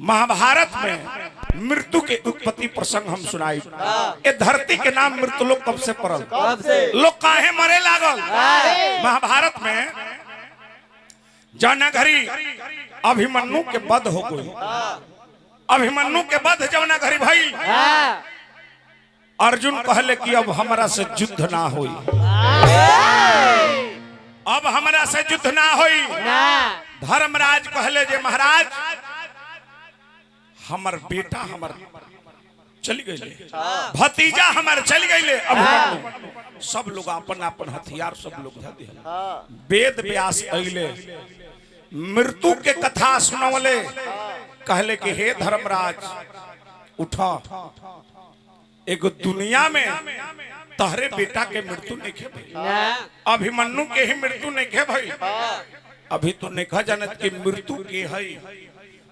महाभारत में मृत्यु के उत्पत्ति प्रसंग हम सुनाई। ये धरती के नाम मृत्यु लोग कब से पड़ल, लोग काहे मरे लागल। महाभारत में जौना घड़ी अभिमन्यु के वध हो गई, अभिमन्यु के वध जौना घड़ी भई, अर्जुन कहले कि अब हमरा से युद्ध ना होई, अब हमरा से युद्ध ना होई। धर्मराज कहले जे महाराज हमर बेटा हमर चली गईले, भतीजा हमर चली गईले। अब सब लोग अपन अपन हथियार सब लोग धर दिया। वेद व्यास अइले, मृत्यु के कथा सुनवले, कहले कि हे धर्मराज उठा, एगो दुनिया में तहरे बेटा के मृत्यु नहीं खे भाई, अभिमन्यु के ही मृत्यु नहीं खे भाई। अभी तो नहीं जानत कि मृत्यु के है।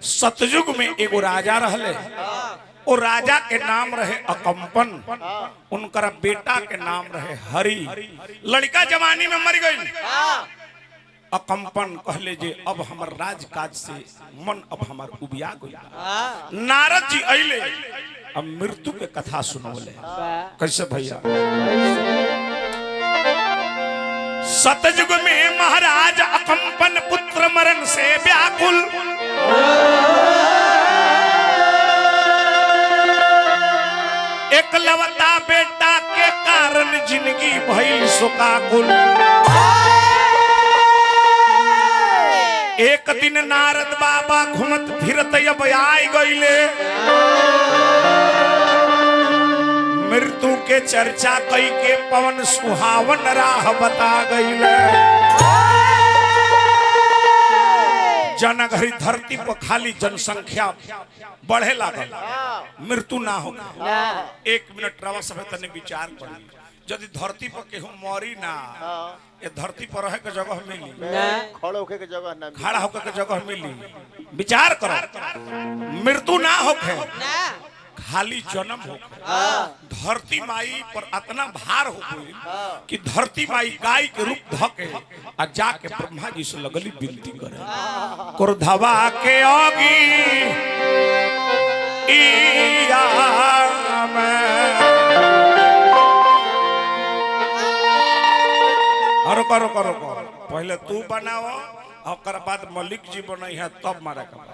सतयुग में एगो राजा रहले, ओ राजा के नाम रहे अकंपन, उनका बेटा के नाम रहे हरि। लड़का जवानी में मर गई। अकंपन कहले जे अब हमर राजकाज से मन अब हमार उबिया गई। नारद जी अइले, अब मृत्यु के कथा सुनवले। कैसे भैया? सतयुग में महाराज अकंपन पुत्र मरण से व्याकुल, एकलवता बेटा के कारण जिंदगी भइल शोकाकुल। एक दिन नारद बाबा घूमत फिरत अब आई गईले, मृत्यु के चर्चा कई के पवन सुहावन राह बता गईले। जनघरी धरती पर खाली जनसंख्या बढ़े लागल, मृत्यु ना हो। एक मिनट रवा सब तने विचार करी, यदि धरती पर केहू मरी ना, ये धरती पर रहे के जगह मिली, खड़ा होके के जगह ना, खड़ा होके के जगह मिली। विचार करो, मृत्यु ना होके खाली जन्म हो। धरती माई पर इतना भार हो गई कि धरती माई गाय के रूप धके आ जाके ब्रह्मा जी से लगली विनती करे, क्रोधवा के आगी इया में। और करो करो करो, पहले तू बनाओ, और बाद मलिक जी बनाई है, तब मारा कर।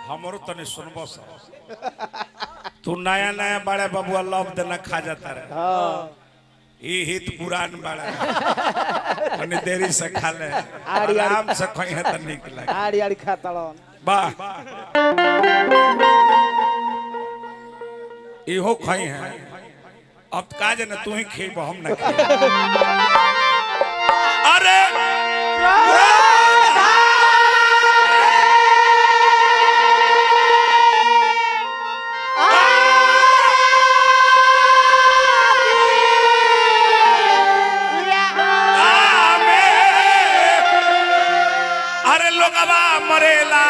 हमरो तने सुनबो सा, तू नया नया बड़े बबुआ लव देना खा जाता रहे। ई हित पुरान बड़ा तने देरी से खा ले, आराम से खाई है त निक लागे। आड़ी आड़ी खातड़न वाह, इहो खाई है। अब का जाने तू ही खेब, हम ना खाई। अरे मरेला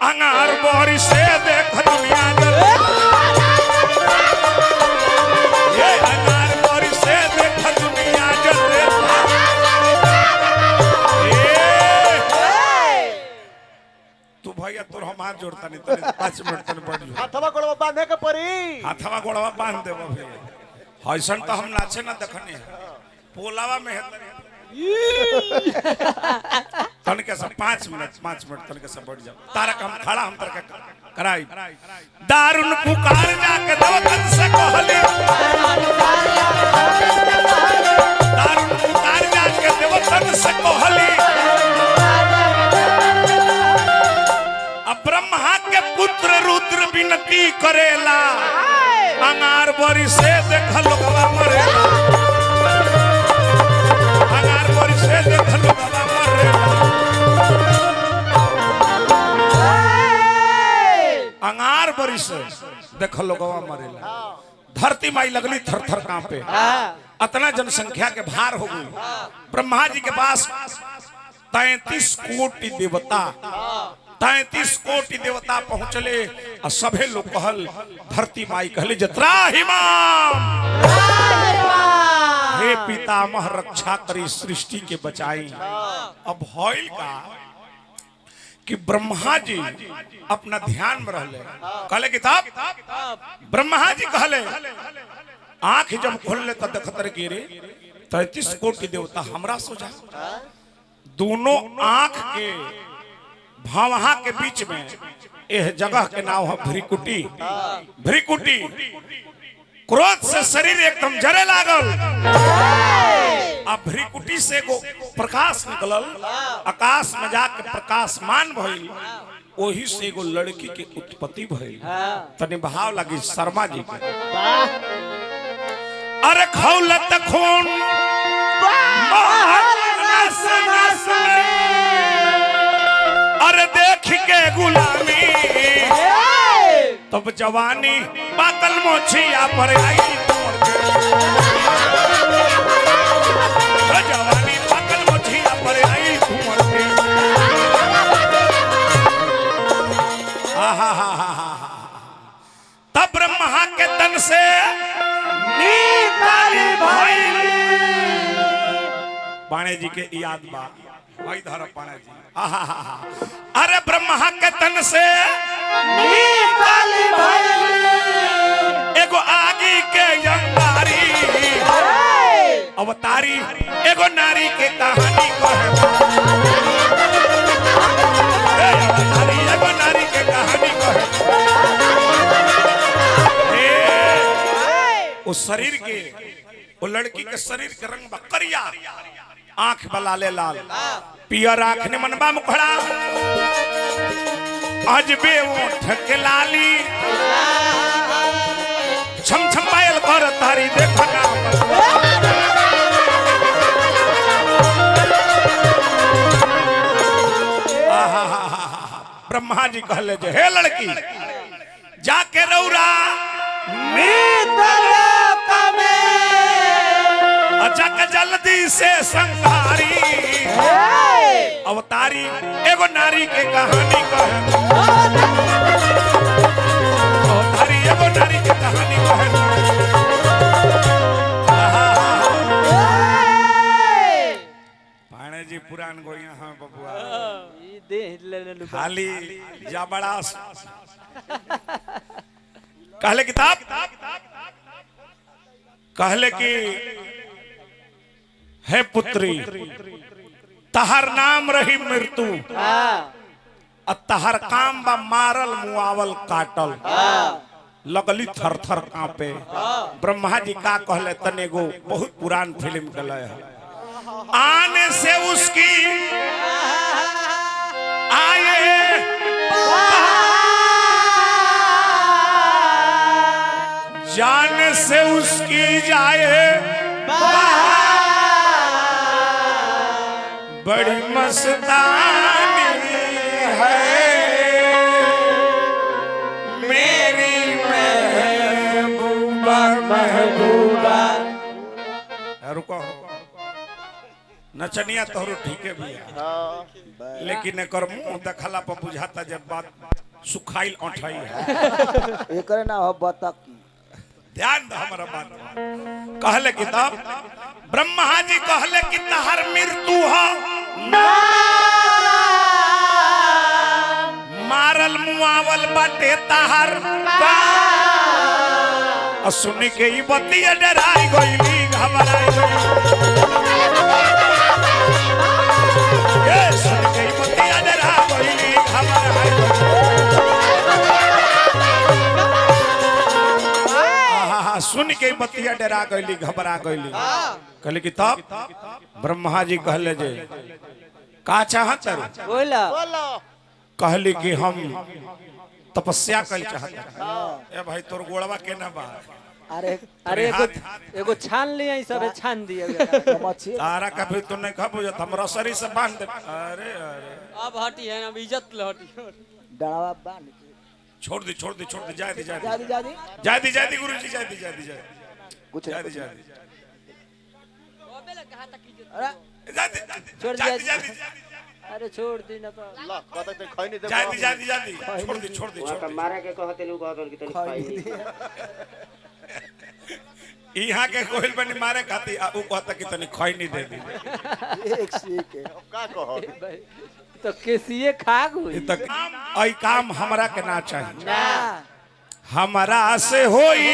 अंगार बोरी से देख दुनिया जल, ये अंगार बोरी से देख दुनिया जल। तू भैया तोर हम हाथ जोड़ता नहीं, तने 5 मिनट तने बढ़ जा। हाथवा गोड़वा बांधे के परी, हाथवा गोड़वा बांध देबो भैया। हइसन तो हम नाचे ना देखने है, पोलावा में है तन के सब 5 मिनट तन के सब बढ़ जाओ। तारा का हम खड़ा हम तरह कराई। दारुन पुकार जाके देवतन से कहली, दारुन पुकार जाके देवतन से कहली, अब ब्रह्मा के पुत्र रुद्र विनती करेला, अंगार बोरी से देख लोगवा मरेला, अंगार बोरी से देख लोगवा मरेला, अंगार बोरी से देख लोगवा मरेला। धरती माई लगली थर थर कांपे, इतना जनसंख्या के भार हो गई। ब्रह्मा जी के पास 33 कोटि देवता 33 कोटि देवता पहुंचले और सभे लोग कहल धरती माई कहले जत्रा हिमाम हे पितामह रक्षा करी सृष्टि के बचाई। अब होइल का कि ब्रह्मा जी अपना ध्यान में रहले कहले किताब ब्रह्मा जी कहले आंख जब खोलले तो देखतर की रे 33 कोटि देवता हमरा सोझा दोनों आंख के भावहा के बीच में यह जगह के नाम है भ्रिकुटी। भ्रिकुटी क्रोध से शरीर एकदम जरे लागल अब भ्रिकुटी से को प्रकाश निकलल आकाश में जाके प्रकाशमान भइल वही से एगो लड़की के उत्पत्ति भइल। तनी भाव लगी शर्मा जी के अरे खौलत खून अरे देख के गुलामी तब जवानी बातल मोछिया पर आई जवानी बातल मोछिया पर आई तब ब्रह्मा के तन से पाणे जी के याद बा भाई धर पाणे जी अरे ब्रह्मा के तन से एगो आगी के अंगारी अवतारी एगो नारी के कहानी कहे अवतारी एगो नारी के कहानी कहे उस शरीर के वो लड़की के शरीर के रंग बकरिया आंख बलाले लाल पियर आंख ने मनबा मुखड़ा अजबे ओठ के लाली छम छम पायल कर तारी देखना ब्रह्मा जी कहले जे हे लड़की जाके रौरा जाके जल्दी से संगारी अवतारी एगो नारी के कहानी कहे अवतारी एगो नारी के कहानी कहे पाणे जी पुरान गोइया हां बबुआ खाली जबड़ा कहले किताब कहले कि है पुत्री तहर नाम रही मृत्यु तहर काम बा मारल मुआवल काटल लगली थर थर कांपे। ब्रह्मा जी का कहले तने गो बहुत पुरान फिल्म कहले है आने से उसकी आए जान से उसकी जाए बड़ी मस्तानी है मेरी महबूबा महबूबा। रुको नचनिया तोहरो ठीक है भैया लेकिन एकर मुंह देखला पर बुझाता जब बात सुखाइल औठाई है एकर ना हो बतक ध्यान दो हमारा बात कहले किताब ब्रह्मा जी कहले कि तहर मृत्यु हो मारल मुआवल बाटे तहर सुन के ई बतिया डराई गईली घबराई ये सुन के ई बतिया डरा गईली घबराई सुन के बतिया डरा गईली घबरा गईली कहले कि तब ब्रह्मा जी कहले जे का चाहत बोला कहली कि हम तपस्या कर चाहत ए भाई तोर गोड़वा केना बा अरे अरे एगो छान लिया सब छान दिए तारा का भी तो नहीं खबो जत हमरा शरीर से बांध दे अरे अरे अब हटी है अब इज्जत ले हटी डरावा बांध छोड़ दे जाए दे गुरुजी जाए दे कुछ जाए दे छोड़ दिया अरे छोड़ दी ना पा ला कहता ते खैनी दे जादी जादी जादी छोड़ दी वहाँ का मारा के कहते नु कहतन कि तनी खाई नहीं यहाँ के कोयल बनी मारे खाती ऊ कहता कि तनी खैनी दे दी एक से एक है। का कहो भाई तो केसीए खाग हुई तक आई काम हमरा के ना चाहिए ना हमरा से होई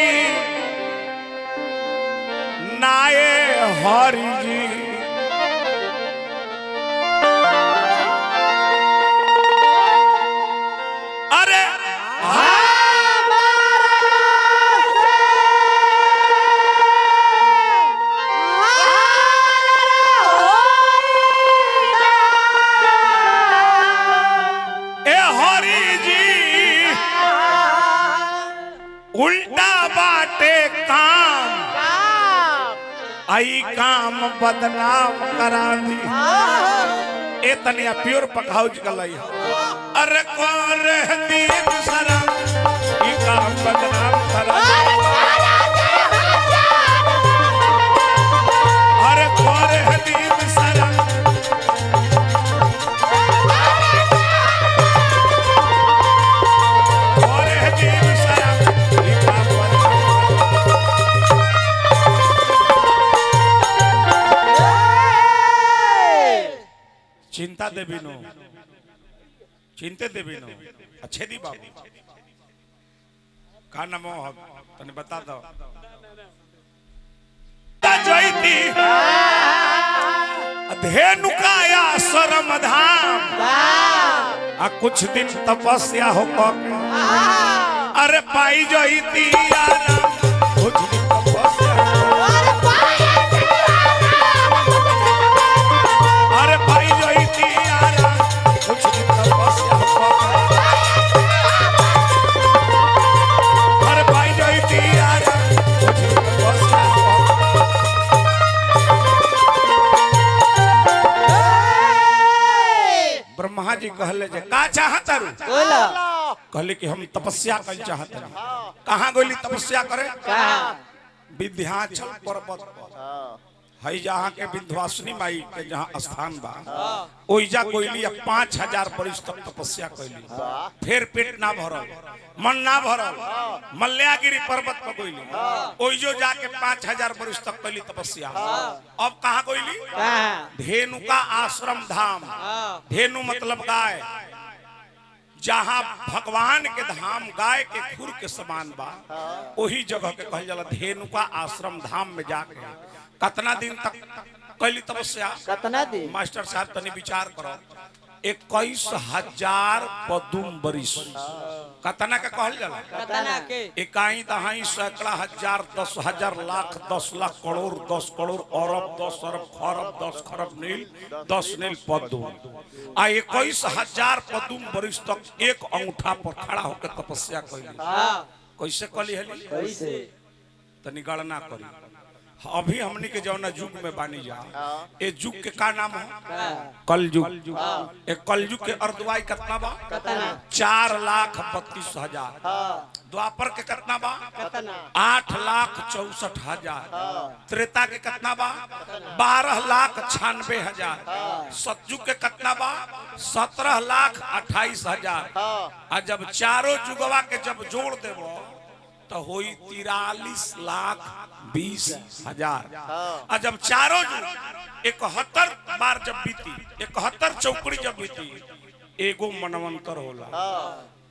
नाये हरि जी अरे ए हरि जी उल्टा बाटे काम आई काम बदनाम करा दी ए तनिया प्योर पखाउज गलई अरे कौन रहती शरम ई काम बदनाम करा दी अरे कौन रहती शरम कौन रहती शरम ई काम चिंता देवी नो चिंते देवी नो अच्छे दी बाबू का नाम हो तने बता दो जयती धेनुकाया शरम धाम आ कुछ दिन तपस्या हो अरे पाई जयती आराम कुछ दिन तपस्या अरे पाई जयती आराम कुछ दिन तपस्या अरे पाई जयती आराम कुछ दिन तपस्या ब्रह्मा जी कहले जे का चाहत रू बोला कहले कि हम तपस्या कर चाहत रू कहां गोली तपस्या करे कहा विंध्याचल पर्वत पर हई जहाँ के विंध्यवासिनी माई के जहाँ स्थान बा ओइजा कोइली 5000 वर्ष तक तपस्या कैली फिर पेट ना भरल मन ना भरल मल्यागिरी पर्वत पर कोइली ओइजो जाके 5000 वर्ष तक कैली तपस्या अब कहाँ कोइली कहा धेनुका आश्रम धाम धेनु मतलब गाय जहाँ भगवान के धाम गाय के खुर के समान बा वही जगह के कहल जाला धेनुका आश्रम धाम में जाके कितना दिन तक कैली तपस्या कितना दी मास्टर साहब तनी विचार करो 21,000 पदुम बरिस कितना के कहल जाला कितना के इकाई दहाई सैकड़ा हजार 10,000 लाख 10 लाख करोड़ 10 करोड़ अरब 10 अरब खरब 10 खरब नील 10 नील पदुम आ 21,000 पदुम बरिस तक एक अंगूठा पर खड़ा होकर तपस्या कैली हां कैसे कली हली कैसे तनी गणना करी अभी हमनी के जौना युग में बानी जा ए युग के का नाम है कल युग एक कल युग के अर्धवाई कितना बा 4,32,000 द्वापर के कितना बा 8,64,000 त्रेता के कितना बा 12,96,000 सतयुग के कितना बा 17,28,000 आ जब चारों युगवा के जब जोड़ देबो तो होई 43,20,000 और जब चारों 71 बार जब बीती 71 चौकड़ी जब बीती एगो मनवंतर होला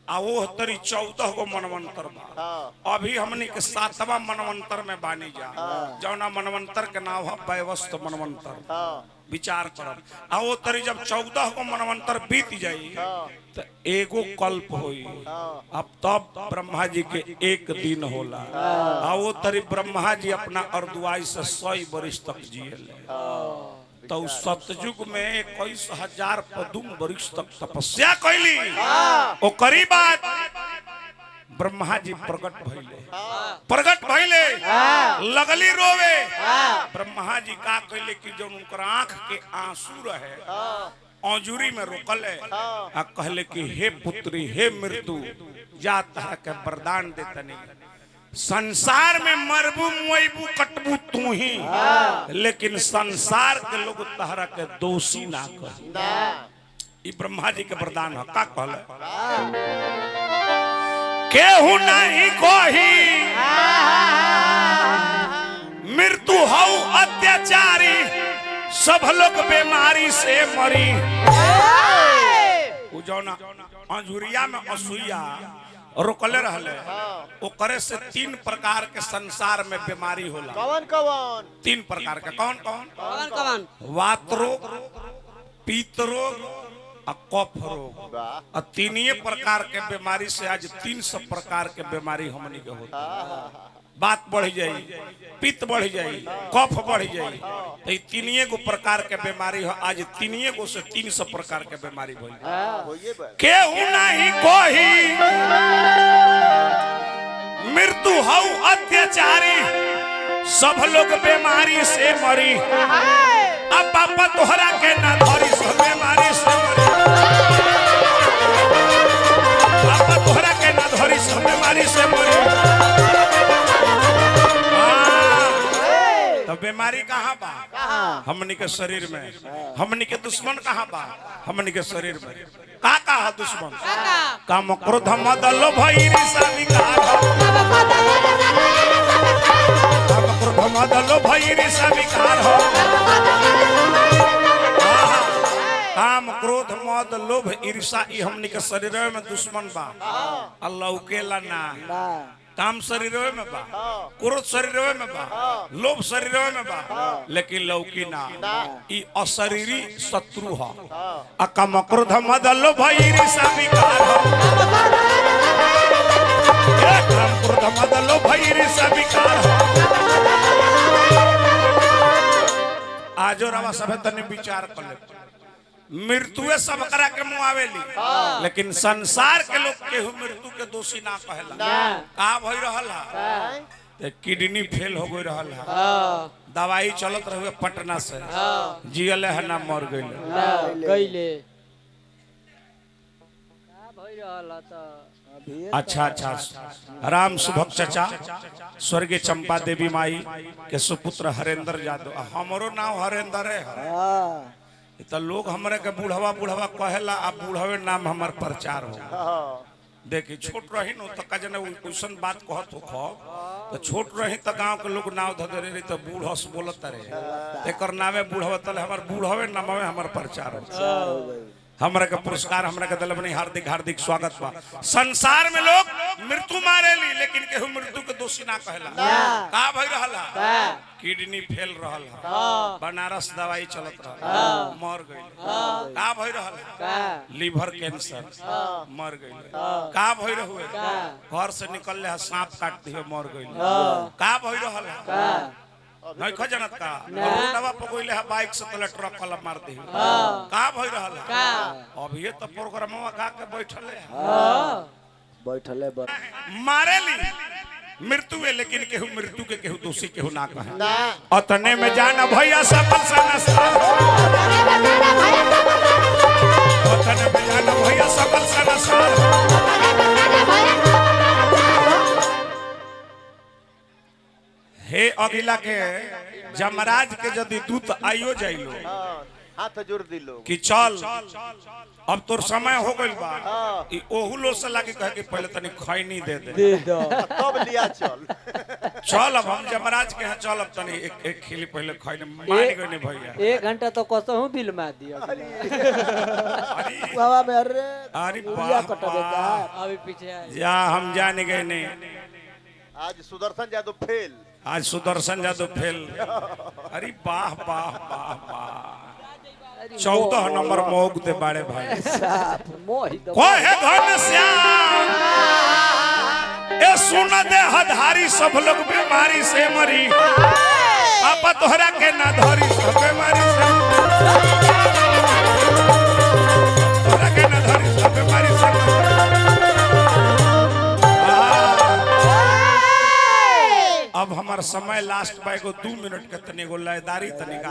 आ वो तरी 14 गो मनवंतर बा अभी हमनी के 7वां मनवंतर में बानी जा जौना मनवंतर के नाम है वैवस्वत मनवंतर विचार करब आ वो तरी जब 14 गो मनवंतर बीत जाई तो एगो कल्प होई अब तब ब्रह्मा जी के एक दिन होला आ वो तरी ब्रह्मा जी अपना अर्धवाई से 100 वर्ष तक जियले तो सतयुग में 21,000 पदुम वर्ष तक तपस्या कैली ओ करी बात ब्रह्मा जी प्रकट भइले लगली रोवे ब्रह्मा जी का कहले कि जो उनकर आंख के आंसू रहे औजुरी में रोकल है आ कहले कि हे पुत्री हे मृत्यु जा तह के वरदान देतनी संसार में मरबू मुइबू कटबू तू ही लेकिन संसार के लोग तहरा के दोषी ना कर ई ब्रह्मा जी के वरदान है का कहले केहू नहीं कोही मृत्यु हऊ अत्याचारी सब लोग बीमारी से मरी उ जौना अंजुरिया में असुइया रोकले रहले ओकरे से 3 प्रकार के संसार में बीमारी होला कौन कौन 3 प्रकार के कौन कौन कौन कौन वात रोग पित्त रोग और कफ रोग और 3 प्रकार के बीमारी से आज 300 प्रकार के बीमारी हमनी के होती बात बढ़ जाई पित्त बढ़ जाई कफ बढ़ जाई तो 3 गो प्रकार के बीमारी हो आज 3 गो से 300 प्रकार के बीमारी भइल केहू नहीं कोही मृत्यु हऊ अत्याचारी सब लोग बीमारी से मरी अब पापा तोहरा के ना धरी सब बीमारी से मरी पापा तोहरा के ना धरी सब बीमारी से मरी तो बीमारी कहाँ बा हमनी के शरीर में हमनी के दुश्मन कहाँ बा हमनी के शरीर में का है दुश्मन काम क्रोध मद लोभ ईर्ष्या विकार काम क्रोध मद लोभ ईर्ष्या विकार हो काम क्रोध मद लोभ ईर्ष्या ई हमनी के शरीर में दुश्मन बा अल्लाह उकेला ना काम शरीर में बा क्रोध शरीर में बा लोभ शरीर में बा लेकिन लौकी ना ई अशरीरी शत्रु है अकम क्रोध मद लोभ ईर्ष्या विकार हो काम क्रोध मद लोभ ईर्ष्या विकार हो आजो रवा सब तने विचार कर ले मृत्यु सब करा के मुआवेली लेकिन संसार के लोग केहू मृत्यु के दोषी ना कहला का भई रहल है किडनी फेल हो गई रहल है दवाई चलत रहे पटना से जियले है ना मर गइले गइले अच्छा अच्छा राम सुभक चचा स्वर्गीय चंपा देवी माई के सुपुत्र हरेंद्र यादव हमरो नाम हरेंद्र है तो लोग हमारे के बूढ़वा बूढ़वा कहेला अब बूढ़वे नाम हमार प्रचार हो देखी छोट रही न तो कजन क्वेश्चन बात कहत हो तो छोट रही तो गांव के लोग नाव धरे रही तो बूढ़स बोलत रहे एक नामे बूढ़वा तले हमार बूढ़वे नाम हमार प्रचार हो हमरा के पुरस्कार हमरा के दिल बनी हार्दिक हार्दिक स्वागत बा संसार में लोग मृत्यु मारेली लेकिन केहू मृत्यु के दोषी ना कहला का भई रहला किडनी फेल रहल बनारस दवाई चलत रहल मर गइल का भई रहल लीवर कैंसर मर गइल का भई रहुए घर से निकलले सांप काट दियो मर गइल का भई रहल नहीं खजनत का रोडवा पकोइले है बाइक से तले ट्रक वाला मार दी का भई रहल अभी ये तो प्रोग्रामवा का के बैठले मारेली मृत्यु है लेकिन केहू मृत्यु के केहू दोषी केहू ना कहे अतने में जाना भैया सफल सनसार अतने में जाना भैया सफल सनसार हे अगिला के जमराज के यदि दूत आइयो जाइलो हाथ जोड़ दिलो कि चल अब तोर समय हो गइल बा ई ओहू लो से लागे कहे कि पहले तनी खैनी दे दो तब लिया चल चल अब हम जमराज के यहाँ चल अब तनी एक खिली पहले खैनी मान गए ने भैया 1 घंटा तो कसहू बिल मा दिया बाबा में अरे अरे कटबे का अभी पीछे जा हम जाने गए ने आज सुदर्शन यादव फेल आज सुदर्शन यादव फेल अरे वाह वाह वाह वाह 14 नंबर मोग दे बाड़े भाई कोहे घन श्याम ए सुन दे हधारी सब लोग बीमारी से मरी पापा तोहरा के ना धरी सब बीमारी से तोहरा के ना धरी सब बीमारी से अब हमार समय लास्ट बाय को 2 मिनट के तने गो लयदारी तने गा